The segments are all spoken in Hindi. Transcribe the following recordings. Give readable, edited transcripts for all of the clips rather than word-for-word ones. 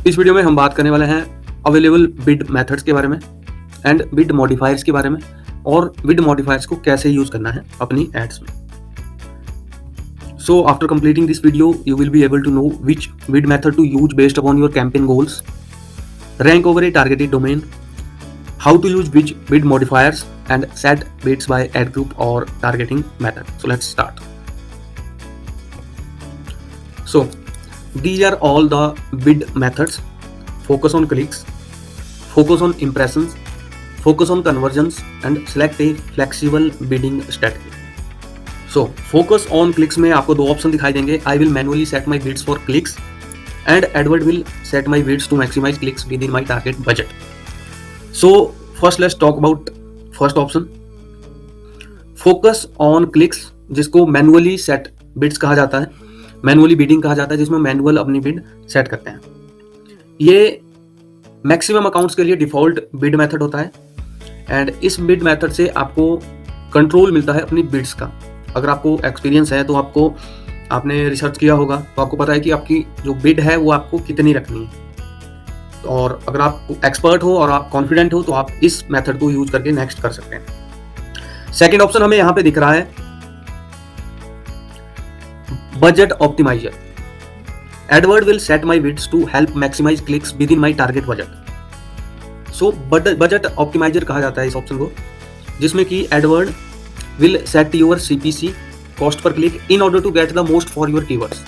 इस वीडियो में हम बात करने वाले हैं अवेलेबल बिड मेथड्स के बारे में एंड बिड मॉडिफायर्स के बारे में और बिड मॉडिफायर्स को कैसे यूज करना है अपनी एड्स में। So after completing this video, you will be able to know which bid method to use based upon your campaign goals, rank over a targeted domain, how to use which bid modifiers and set bids by ad group or targeting method. So let's start. So these are all the bid methods. Focus on clicks, focus on impressions, focus on conversions and select a flexible bidding strategy. So focus on clicks में आपको दो ऑप्शन दिखाई देंगे. I will manually set my bids for clicks and AdWord will set my bids to maximize clicks within my target budget. So first let's talk about first option. Focus on clicks जिसको manually set bids कहा जाता है, manually bidding कहा जाता है, जिसमें manual अपनी bid set करते हैं. ये मैक्सिमम अकाउंट्स के लिए डिफॉल्ट बिड मेथड होता है एंड इस बिड मेथड से आपको कंट्रोल मिलता है अपनी बिड्स का. अगर आपको एक्सपीरियंस है तो आपने रिसर्च किया होगा तो आपको पता है कि आपकी जो बिड है वो आपको कितनी रखनी है. और अगर आप एक्सपर्ट हो और आप कॉन्फिडेंट हो तो आप इस मेथड को यूज करके नेक्स्ट कर सकते हैं. सेकेंड ऑप्शन हमें यहाँ पे दिख रहा है budget optimizer. AdWord will set my bids to help maximize clicks within my target budget. So budget optimizer कहा जाता है इस ऑप्शन को, जिसमें कि AdWord will set your CPC cost per click in order to get the most for your keywords.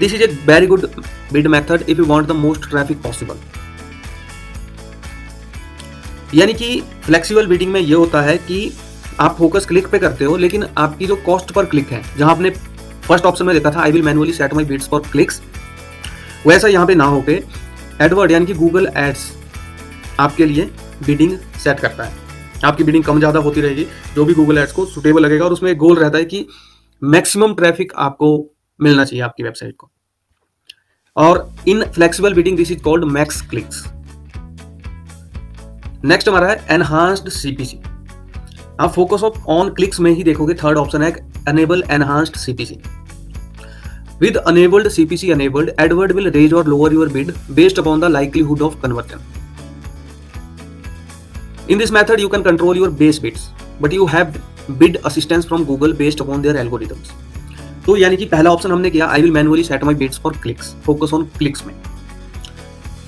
This is a very good bid method if you want the most traffic possible. यानी कि फ्लेक्सिबल बिडिंग में ये होता है कि आप फोकस क्लिक पे करते हो लेकिन आपकी जो कॉस्ट पर क्लिक है, जहां आपने फर्स्ट ऑप्शन में देखा था I will manually set my bids for clicks, वैसा यहाँ पे ना होके AdWord यानी कि गूगल एड्स आपके लिए बिडिंग सेट करता है. आपकी बिडिंग कम ज़्यादा होती रहेगी जो भी गूगल एड्स को सुटेबल लगेगा और उसमें एक गोल रहता है कि मैक्सिमम ट्रैफिक आपको मिलना चाहिए आपकी वेबसाइट को. और इन flexible bidding this is called max clicks. Next हमारा है एनहांस्ड CPC. आप फोकस ऑन क्लिक्स में ही देखोगे थर्ड ऑप्शन है enable enhanced CPC. With enabled CPC enabled, AdWord will raise or lower your bid based upon the likelihood of conversion. In this method, you can control your base bids, but you have bid assistance from Google based upon their algorithms. तो यानी कि पहला ऑप्शन हमने किया I will manually set my bids for clicks, focus on clicks में.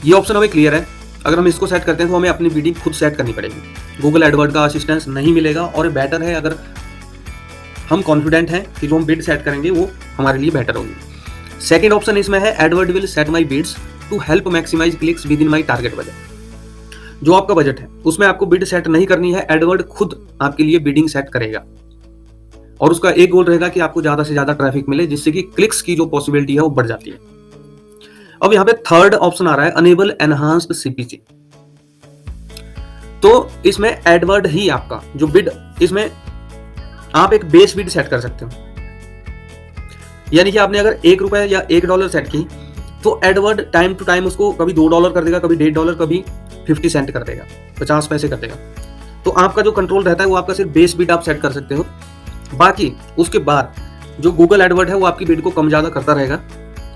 ये ऑप्शन हमें क्लियर है. अगर हम इसको सेट करते हैं तो हमें अपनी बिडिंग खुद सेट करनी पड़ेगी. गूगल AdWord का असिस्टेंस नहीं मिलेगा और बेटर है अगर हम कॉन्फिडेंट हैं कि जो हम बिड सेट करेंगे वो हमारे लिए बेटर होगी. सेकेंड ऑप्शन इसमें है AdWord will set my bids to help maximize clicks within my target budget. जो आपका बजट है उसमें आपको बिड सेट नहीं करनी है, AdWord खुद आपके लिए बिडिंग सेट करेगा और उसका एक गोल रहेगा कि आपको ज्यादा से ज्यादा ट्रैफिक मिले जिससे कि क्लिक्स की जो पॉसिबिलिटी है वो बढ़ जाती है. अब यहाँ पे थर्ड ऑप्शन आ रहा है अनेबल एनहांस्ड CPC. तो इसमें AdWord ही आपका जो बिड, इसमें आप एक बेस बिड सेट कर सकते हो. यानी कि आपने अगर ₹1 या $1 सेट की तो AdWord टाइम टू टाइम उसको कभी $2 कर देगा, कभी $1.5, कभी 50 सेंट कर देगा, 50 पैसे कर देगा. तो आपका जो कंट्रोल रहता है वो आपका सिर्फ बेस बिड आप सेट कर सकते हो. बाकी उसके बाद जो गूगल AdWord है वो आपकी बिड को कम ज़्यादा करता रहेगा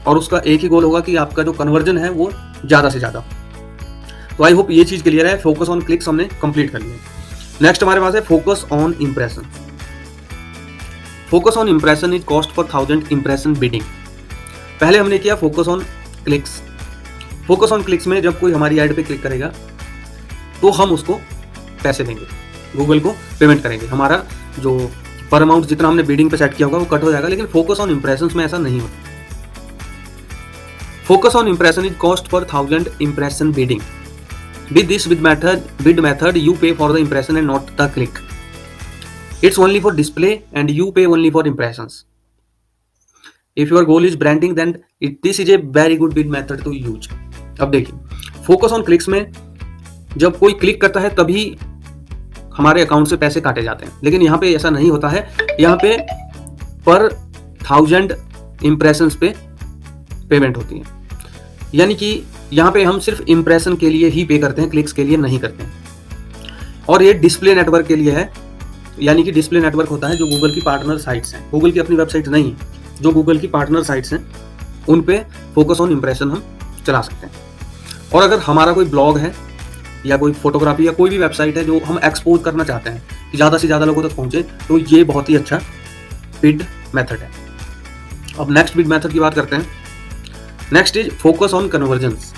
और उसका एक ही गोल होगा कि आपका जो कन्वर्जन है वो ज़्यादा से ज़्यादा. तो आई होप ये चीज़ क्लियर है. फोकस ऑन क्लिक्स हमने कंप्लीट कर लिया. नेक्स्ट हमारे पास है focus on impression. Focus on impression is cost per 1000 impression bidding. पहले हमने किया focus on clicks. Focus on clicks में जब कोई हमारी ऐड पे क्लिक करेगा तो हम उसको पैसे देंगे, गूगल को पेमेंट करेंगे. हमारा जो पर अमाउंट जितना हमने बिडिंग पे सेट किया होगा वो कट हो जाएगा. लेकिन फोकस ऑन इम्प्रेशंस में ऐसा नहीं होता. Focus on impression is cost per 1000 impression bidding. With this bid method, you pay for the impression and not the click. It's only for display and you pay only for impressions. If your goal is branding, then this is a very good bid method to use. अब देखिए फोकस ऑन क्लिक्स में जब कोई क्लिक करता है तभी हमारे अकाउंट से पैसे काटे जाते हैं, लेकिन यहाँ पे ऐसा नहीं होता है. यहाँ पे पर 1000 इम्प्रेशंस पे पेमेंट होती है. यानी कि यहाँ पे हम सिर्फ इम्प्रेशन के लिए ही पे करते हैं, क्लिक्स के लिए नहीं करते हैं. और ये डिस्प्ले नेटवर्क के लिए है. यानी कि डिस्प्ले नेटवर्क होता है जो गूगल की पार्टनर साइट्स हैं, गूगल की अपनी वेबसाइट नहीं, जो गूगल की पार्टनर साइट्स हैं उन पे फोकस ऑन इम्प्रेशन हम चला सकते हैं। और अगर हमारा कोई ब्लॉग है या कोई फोटोग्राफी या कोई भी वेबसाइट है जो हम एक्सपोज करना चाहते हैं कि ज़्यादा से ज़्यादा लोगों तक पहुँचे, तो ये बहुत ही अच्छा बिड मेथड है। अब नेक्स्ट बिड मेथड की बात करते हैं। Next is focus on convergence.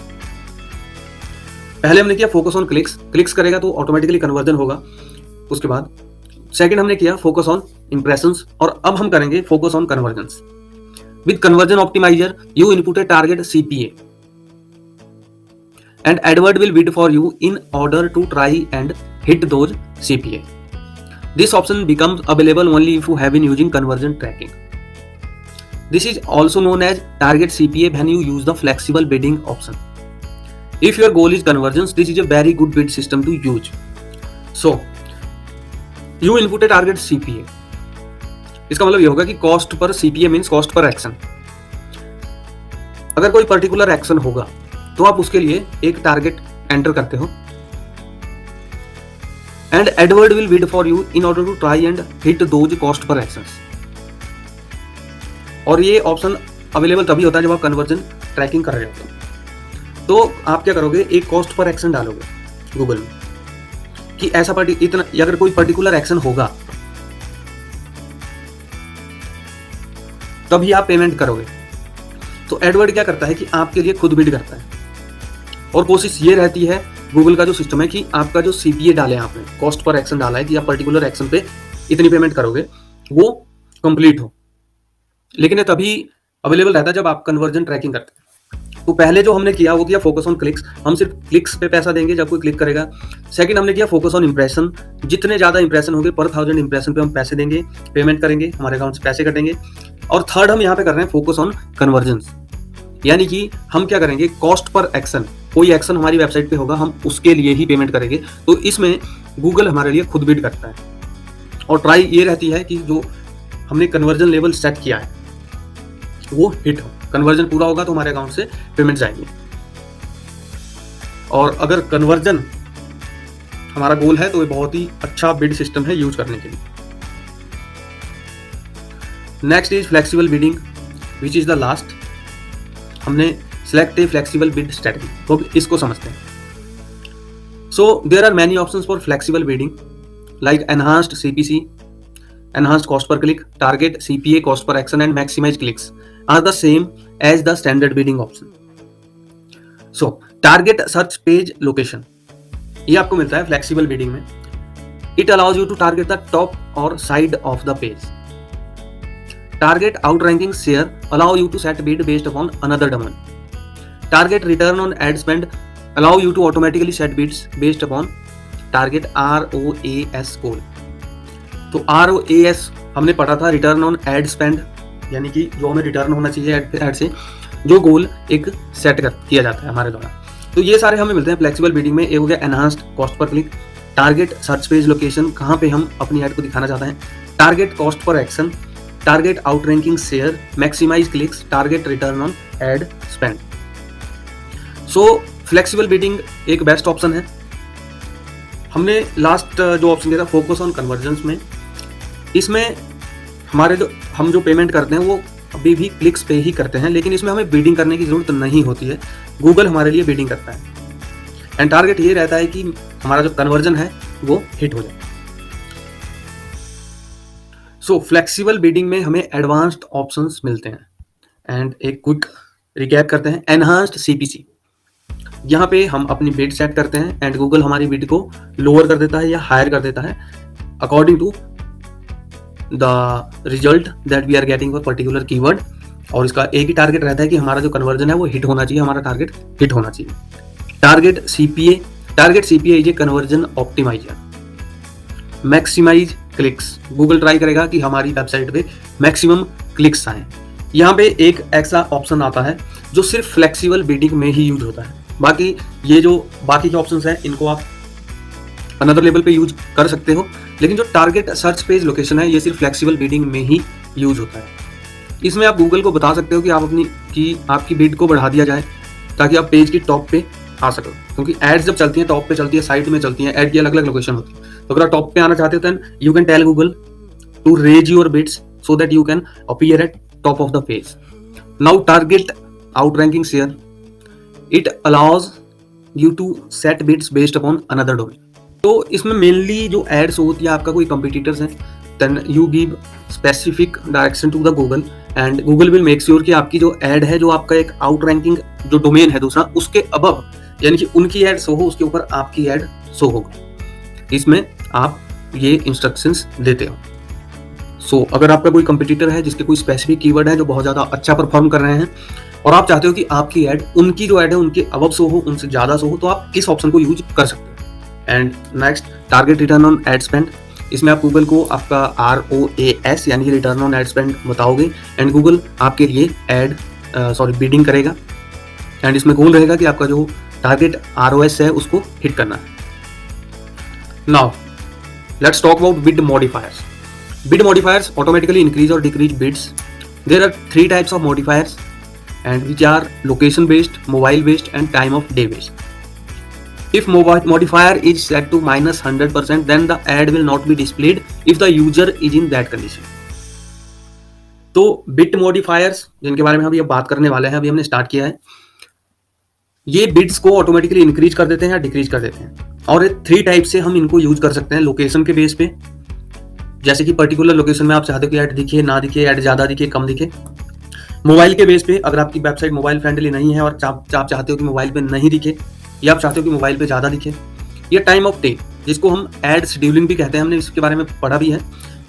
पहले हमने किया फोकस ऑन क्लिक्स करेगा तो ऑटोमेटिकली कन्वर्जन होगा। उसके बाद सेकंड हमने किया फोकस ऑन इंप्रेशंस, और अब हम करेंगे focus on conversions. With conversion optimizer you input a target CPA and AdWord will bid for you in order to try and hit those CPA. This option becomes available only if you have been using conversion tracking. This is also known as target CPA when you use the flexible bidding option. If your goal is conversions, this is a very good bid system to use. So, you input a target CPA. इसका मतलब ये होगा कि cost per CPA means cost per action. अगर कोई पर्टिकुलर एक्शन होगा तो आप उसके लिए एक टारगेट एंटर करते हो, and AdWord will bid for you in order to try and hit those cost per actions. और ये ऑप्शन अवेलेबल तभी होता है जब आप कन्वर्जन ट्रैकिंग कर रहे होते हो। तो आप क्या करोगे, एक कॉस्ट पर एक्शन डालोगे गूगल में कि ऐसा इतना, अगर कोई पर्टिकुलर एक्शन होगा तभी आप पेमेंट करोगे। तो एडवर्ड क्या करता है कि आपके लिए खुद बिड करता है, और कोशिश ये रहती है गूगल का जो सिस्टम है कि आपका जो CPA डाले आपने, कॉस्ट पर एक्शन डाला है कि आप पर्टिकुलर एक्शन पे इतनी पेमेंट करोगे, वो कंप्लीट हो। लेकिन ये तभी अवेलेबल रहता है जब आप कन्वर्जन ट्रैकिंग करते हैं। तो पहले जो हमने किया वो किया फोकस ऑन क्लिक्स, हम सिर्फ क्लिक्स पे पैसा देंगे जब कोई क्लिक करेगा। सेकंड हमने किया फोकस ऑन इंप्रेशन, जितने ज़्यादा इंप्रेशन होंगे पर 1000 इंप्रेशन पे हम पैसे देंगे, पेमेंट करेंगे, हमारे अकाउंट से पैसे कटेंगे। और थर्ड हम यहाँ पे कर रहे हैं फोकस ऑन कन्वर्जन्स, यानी कि हम क्या करेंगे, कॉस्ट पर एक्शन, कोई एक्शन हमारी वेबसाइट पे होगा हम उसके लिए ही पेमेंट करेंगे। तो इसमें गूगल हमारे लिए खुद बिड करता है, और ट्राई ये रहती है कि जो हमने कन्वर्जन लेवल सेट किया है वो हिट हो। कन्वर्जन पूरा होगा तो हमारे अकाउंट से पेमेंट जाएंगे। और अगर कन्वर्जन हमारा गोल है तो ये बहुत ही अच्छा बिड सिस्टम है यूज करने के लिए। Next is flexible bidding which is the last. हमने select a flexible bid strategy, तो इसको समझते हैं। So there are many options for flexible bidding like enhanced CPC, enhanced cost per click, target CPA, cost per action and maximize clicks are the same as the standard bidding option. So target search page location ये आपको मिलता है flexible bidding में। It allows you to target the top or side of the page. Target outranking share allow you to set bid based upon another domain. Target return on ad spend allow you to automatically set bids based upon target ROAS goal. तो ROAS हमने पढ़ा था, रिटर्न ऑन एड स्पेंड, यानी कि जो हमें रिटर्न होना चाहिए एड से, जो गोल एक सेट किया जाता है हमारे द्वारा। तो ये सारे हमें मिलते हैं फ्लेक्सिबल बिडिंग में। एक हो गया enhanced cost per click, target search page location, कहाँ पे हम अपनी एड को दिखाना चाहते हैं, target cost per action, target outranking share, maximize clicks, target return on ad spend. So flexible bidding एक बेस्ट ऑप्शन है। हमने लास्ट जो ऑप्शन दिया था फोकस ऑन कन्वर्जन्स में, इसमें हमारे हम जो पेमेंट करते हैं वो अभी भी क्लिक्स पे ही करते हैं, लेकिन इसमें हमें बिडिंग करने की जरूरत नहीं होती है, गूगल हमारे लिए बिडिंग करता है। एंड टारगेट ये रहता है कि हमारा जो कन्वर्जन है वो हिट हो जाए। सो फ्लेक्सिबल बिडिंग में हमें एडवांस्ड ऑप्शंस मिलते हैं। एंड एक क्विक रिकैप करते हैं। एनहांस्ड CPC, यहाँ पे हम अपनी बिड सेट करते हैं एंड गूगल हमारी बिड को लोअर कर देता है या हायर कर देता है according to the result that we are getting for particular keyword. और इसका एक ही टारगेट रहता है कि हमारा जो कन्वर्जन है वो हिट होना चाहिए, हमारा टारगेट हिट होना चाहिए। Target CPA is a conversion optimizer. Maximize clicks, Google try करेगा कि हमारी वेबसाइट पे मैक्सिमम क्लिक्स आए। यहाँ पे एक ऐसा ऑप्शन आता है जो सिर्फ फ्लेक्सिबल बिडिंग में ही यूज होता है। बाकी ये जो बाकी के ऑप्शंस हैं इनको आप अनदर लेवल पे यूज कर सकते हो, लेकिन जो टारगेट सर्च पेज लोकेशन है ये सिर्फ फ्लेक्सिबल बिडिंग में ही यूज होता है। इसमें आप गूगल को बता सकते हो कि आपकी बिड को बढ़ा दिया जाए ताकि आप पेज की टॉप पे आ सको, क्योंकि एड्स जब चलती हैं टॉप पे चलती है, साइड में चलती हैं, एड की अलग अलग लोकेशन होती है। तो अगर आप टॉप पे आना चाहते हो then you can tell Google to raise your bids so that you can appear at top of the page. Now target outranking share. It allows you to set bids based upon another domain. तो इसमें मेनली जो एड्स होती है, आपका कोई कंपिटिटर्स हैं, then you give specific direction to the Google and Google will make sure कि आपकी जो एड है, जो आपका एक आउट रैंकिंग जो डोमेन है दूसरा, उसके अबव यानी कि उनकी एड शो हो, उसके ऊपर आपकी एड शो होगी। इसमें आप ये इंस्ट्रक्शंस देते हो। सो अगर आपका कोई कंपटीटर है जिसके कोई स्पेसिफिक कीवर्ड है जो बहुत ज़्यादा अच्छा परफॉर्म कर रहे हैं और आप चाहते हो कि आपकी ऐड, उनकी जो ऐड है उनके अबव शो हो, उनसे ज़्यादा शो हो, तो आप इस ऑप्शन को यूज कर सकते हो। And next, target return on ad spend. इसमें आप गूगल को आपका ROAS यानी कि रिटर्न ऑन एड स्पेंड बताओगे एंड गूगल आपके लिए बिडिंग करेगा एंड इसमें गोल रहेगा कि आपका जो टारगेट ROAS है उसको हिट करना है। Now let's talk about bid modifiers. Bid modifiers automatically increase or decrease bids. There are 3 types of modifiers and which are location based, mobile based and time of day based. If modifier is set to -100%, then the ad will not be displayed if the user is in that condition. तो bid modifiers जिनके बारे में हम ये बात करने वाले हैं, अभी हमने स्टार्ट किया है, ये बिड्स को ऑटोमेटिकली इंक्रीज कर देते हैं या डिक्रीज कर देते हैं और 3 टाइप से हम इनको यूज कर सकते हैं। लोकेशन के बेस पे, जैसे कि पर्टिकुलर लोकेशन में आप चाहते हो कि ऐड दिखे ना दिखे, ऐड ज़्यादा दिखे कम दिखे। मोबाइल के बेस पे, अगर आपकी वेबसाइट मोबाइल फ्रेंडली नहीं है और आप चाहते हो कि मोबाइल पे नहीं दिखे या आप चाहते हो कि मोबाइल पे ज़्यादा दिखे। ये टाइम ऑफ डे, जिसको हम ऐड शेड्यूलिंग भी कहते हैं, हमने इसके बारे में पढ़ा भी है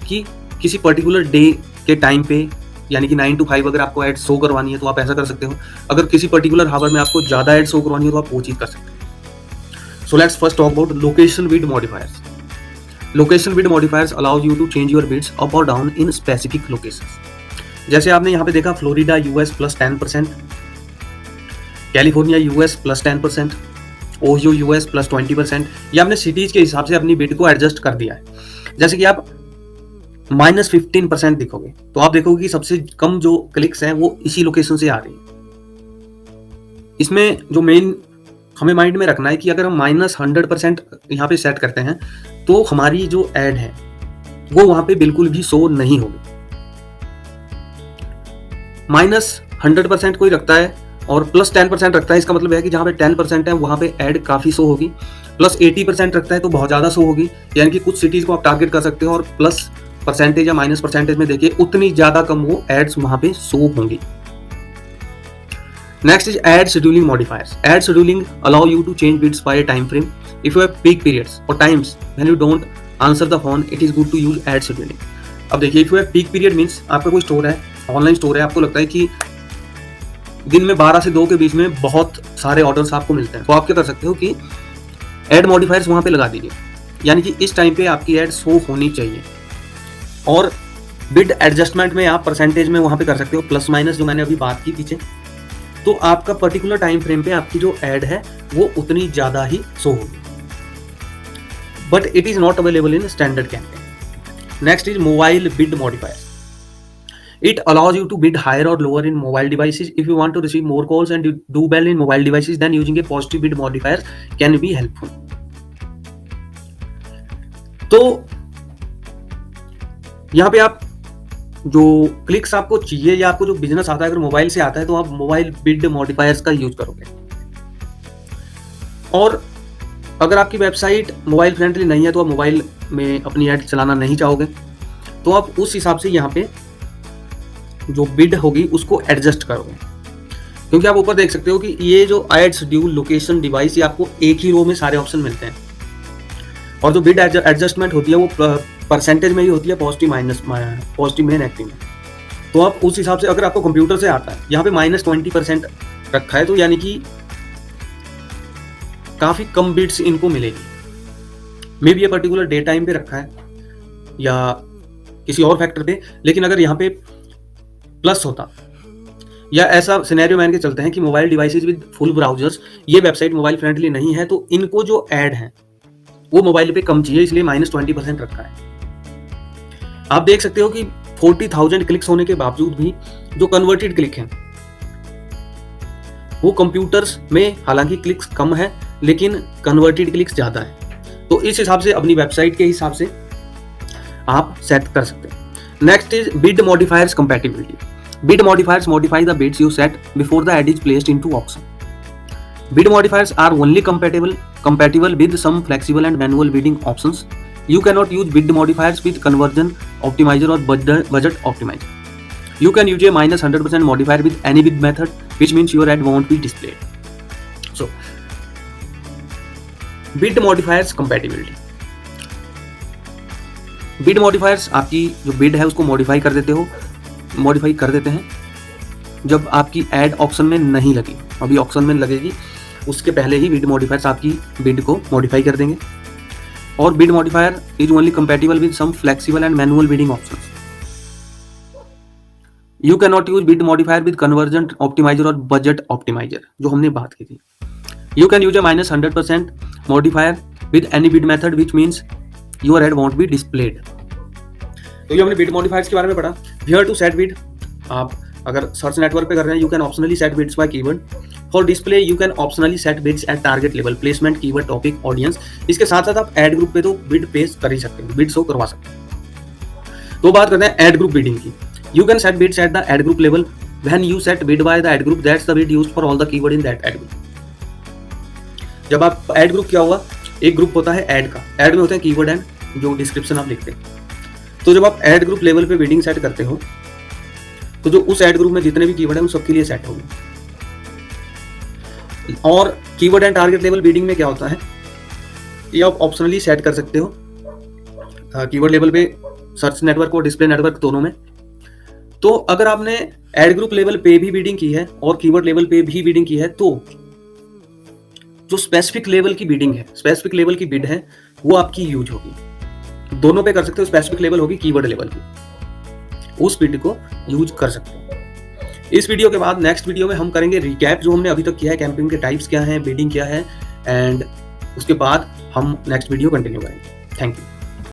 कि किसी पर्टिकुलर डे के टाइम पे यानी कि 9 to 5 अगर आपको ऐड शो करवानी है तो आप ऐसा कर सकते हो। अगर किसी पर्टिकुलर हावर में आपको ज़्यादा ऐड शो करवानी है तो आप वो चीज़ कर सकते हो। So let's first talk about location bid modifiers. Location bid modifiers allows you to change your bids up or down in specific locations. जैसे आपने यहाँ पे देखा, Florida US plus 10%, California US plus 10%, Ohio US plus 20%। ये आपने सिटीज के हिसाब से अपनी बिड को एडजस्ट कर दिया है। जैसे कि आप -15% दिखोगे तो आप देखोगे कि सबसे कम जो क्लिक्स हैं वो इसी लोकेशन से आ रही है। इसमें जो मेन हमें माइंड में रखना है कि अगर हम -100% यहाँ पे सेट करते हैं तो हमारी जो ऐड है वो वहां पे बिल्कुल भी शो नहीं होगी। -100% कोई रखता है और +10% रखता है, इसका मतलब है कि जहाँ पे 10% है वहां पे ऐड काफी शो होगी। +80% रखता है तो बहुत ज्यादा शो होगी, यानी कि कुछ सिटीज को आप टारगेट कर सकते हो और प्लस परसेंटेज या माइनस परसेंटेज में देखिए उतनी ज्यादा कम वो एड्स वहां पे शो होंगी। Next is ad scheduling modifiers. Ad scheduling allow you to change bids by a time frame. If you have peak periods or times when you don't answer the phone, it is good to use ad scheduling. अब देखिए, if you have peak period means आपका कोई स्टोर है, ऑनलाइन स्टोर है, आपको लगता है कि दिन में 12 से 2 के बीच में बहुत सारे ऑर्डर्स आपको मिलते हैं, तो आप क्या कर सकते हो कि एड मॉडिफायर्स वहां पे लगा दीजिए, यानी कि इस टाइम पे आपकी एड शो होनी चाहिए। और बिड एडजस्टमेंट में आप परसेंटेज में वहां पे कर सकते हो प्लस माइनस, जो मैंने अभी बात की पीछे। तो आपका पर्टिकुलर टाइम फ्रेम पे आपकी जो एड है वो उतनी ज्यादा ही शो होगी, but it is not available in standard campaign. Next is mobile bid modifier. It allows you to bid higher or lower in mobile devices. If you want to receive more calls and you do well in mobile devices, then using a positive bid modifier can be helpful. तो यहाँ पे आप जो क्लिक्स आपको चाहिए या आपको जो बिजनेस आता है, अगर मोबाइल से आता है तो आप मोबाइल बिड मॉडिफायर्स का यूज करोगे। और अगर आपकी वेबसाइट मोबाइल फ्रेंडली नहीं है तो आप मोबाइल में अपनी ऐड चलाना नहीं चाहोगे, तो आप उस हिसाब से यहाँ पे जो बिड होगी उसको एडजस्ट करोगे। क्योंकि आप ऊपर देख सकते हो कि ये जो ऐड शेड्यूल, लोकेशन, डिवाइस, ये आपको एक ही रो में सारे ऑप्शन मिलते हैं। और जो बिड एडजस्टमेंट होती है वो परसेंटेज में ही होती है, पॉजिटिव माइनस, पॉजिटिव में, नेगेटिव में। तो आप उस हिसाब से, अगर आपको कंप्यूटर से आता है, यहाँ पे -20% रखा है, तो यानी कि काफी कम बिड्स इनको मिलेगी। मे बी ये पर्टिकुलर डे टाइम पे रखा है या किसी और फैक्टर पे, लेकिन अगर यहाँ पे प्लस होता या ऐसा सिनेरियो मान के चलते हैं कि mobile devices with full browsers, ये वेबसाइट मोबाइल फ्रेंडली नहीं है, तो इनको जो ऐड है वो मोबाइल पे कम चाहिए, इसलिए -20% रखा है। आप देख सकते हो कि 40,000 क्लिक्स होने के बावजूद भी जो कन्वर्टेड क्लिक हैं वो कंप्यूटर्स में हालांकि क्लिक्स कम है लेकिन कन्वर्टेड क्लिक्स ज्यादा है। तो इस हिसाब से अपनी वेबसाइट के हिसाब से आप सेट कर सकते हैं। Next is bid modifiers compatibility. Bid modifiers modify the bids you set before the ad is placed into auction. Bid modifiers are only compatible with some flexible and manual bidding options. You cannot use bid modifiers with conversion optimizer or budget optimizer. You can use a -100% modifier with any bid method, which means your ad won't be displayed. So, bid modifiers compatibility. Bid modifiers आपकी जो बिड है उसको मॉडिफाई कर देते हैं जब आपकी एड ऑप्शन में नहीं लगी, अभी ऑप्शन में लगेगी उसके पहले ही बिड मॉडिफायर्स आपकी बिड को मॉडिफाई कर देंगे. और bid modifier is only compatible with some flexible and manual bidding options. You can not use bid modifier with conversion optimizer और बजट ऑप्टिमाइजर, जो हमने बात की थी. You can use a -100% modifier with any bid method, which means your ad won't be displayed. तो ये हमने बिड मॉडिफायर्स के बारे में पढ़ा. हियर टू सेट बिड, आप अगर सर्च नेटवर्क पे कर रहे हैं, you can optionally set bids by keyword. For display you can optionally set bids at target level, placement, keyword, topic, audience. इसके साथ साथ आप एड ग्रुप पे तो बिड पेश कर ही सकते हैं, बिड शो करवा सकते हैं. तो बात करते हैं एड ग्रुप बिडिंग की. You can set bids at the ad group level. When you set bid by the ad group, that's the bid used for all the keyword in that ad group. जब आप एड ग्रुप क्या हुआ, एक ग्रुप होता है एड का, एड में होते हैं कीवर्ड एंड जो डिस्क्रिप्शन आप लिखते हैं. तो जब आप एड ग्रुप लेवल पे बिडिंग सेट करते हो तो जो उस एड ग्रुप में जितने भी कीवर्ड है उन सबके लिए सेट होंगे. और keyword and target level bidding में क्या होता है, ये आप ऑप्शनली सेट कर सकते हो कीवर्ड लेवल पे, सर्च नेटवर्क और डिस्प्ले नेटवर्क दोनों में. तो अगर आपने एड ग्रुप लेवल पे भी बिडिंग की है और कीवर्ड लेवल पे भी बिडिंग की है, तो जो स्पेसिफिक लेवल की बिडिंग है, स्पेसिफिक लेवल की बिड है, वो आपकी यूज होगी. दोनों पे कर सकते हो. स्पेसिफिक लेवल होगी कीवर्ड लेवल की, उस बिड को यूज कर सकते हो. इस वीडियो के बाद नेक्स्ट वीडियो में हम करेंगे रिकैप, जो हमने अभी तक किया है, कैंपेन के टाइप्स क्या हैं, बिडिंग क्या है, एंड उसके बाद हम नेक्स्ट वीडियो कंटिन्यू करेंगे. Thank you.